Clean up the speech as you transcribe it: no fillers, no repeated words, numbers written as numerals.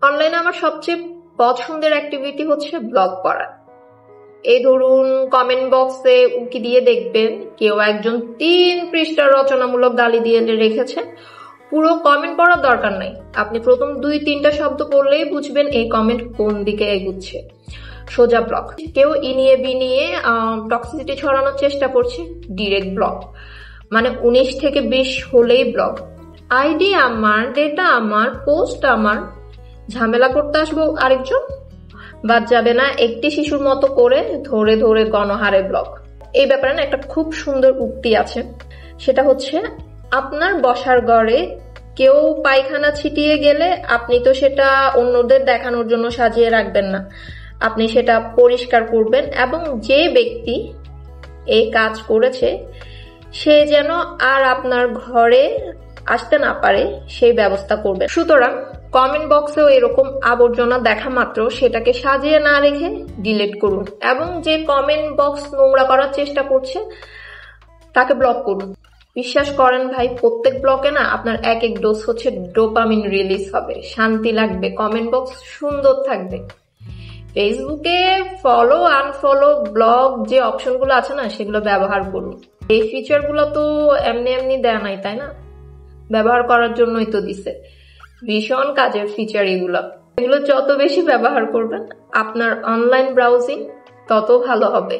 অনলাইনে আমার সবচেয়ে পছন্দের অ্যাক্টিভিটি হচ্ছে ব্লগ পড়া। এই ধরুন কমেন্ট বক্সে উকি দিয়ে দেখবেন কেউ একজন 3 পৃষ্ঠার রচনামূলক গালি দিয়ে রেখেছে। পুরো কমেন্ট পড়ার দরকার নাই, আপনি প্রথম 2-3টা শব্দ পড়লেই বুঝবেন এই কমেন্ট কোন দিকে এগুচ্ছে। সোজা ব্লক। কেউ ইনিয়ে বিনিয়ে টক্সিসিটি ছড়ানোর চেষ্টা করছে, ডিরেক্ট ব্লক। মানে 19 থেকে 20 হলেই ব্লক। আইডি আমার, ডেটা আমার, পোস্ট আমার, ঝামেলা করতে আসবো আরেকজন, বাদ যাবে না একটি শিশুর মতো করে ধরে ধরে গণহারে ব্লক। এই ব্যাপারে না একটা খুব সুন্দর উক্তি আছে, সেটা হচ্ছে আপনার বসার ঘরে কেউ পায়খানা ছিটিয়ে গেলে আপনি তো সেটা অন্যদের দেখানোর জন্য সাজিয়ে রাখবেন না, আপনি সেটা পরিষ্কার করবেন এবং যে ব্যক্তি এই কাজ করেছে সে যেন আর আপনার ঘরে আসতে না পারে সেই ব্যবস্থা করবেন। সুতরাং কমেন্ট বক্সেও এরকম আবর্জনা দেখা মাত্র সেটাকে সাজিয়ে না রেখে ডিলিট করুন এবং যে কমেন্ট বক্স নোংরা করার চেষ্টা করছে তাকে ব্লক করুন। বিশ্বাস করেন ভাই, প্রত্যেক ব্লকে না আপনার এক এক ডোজ হচ্ছে ডোপামিন রিলিজ হবে, শান্তি লাগবে, কমেন্ট বক্স সুন্দর থাকবে। ফেসবুকে ফলো আনফলো ব্লগ যে অপশনগুলো আছে না সেগুলো ব্যবহার করুন। এই ফিচারগুলো তো এমনি এমনি দেয়া নাই, তাই না? ব্যবহার করার জন্যই তো দিছে। ভীষণ কাজের ফিচার এগুলো যত বেশি ব্যবহার করবেন আপনার অনলাইন ব্রাউজিং তত ভালো হবে।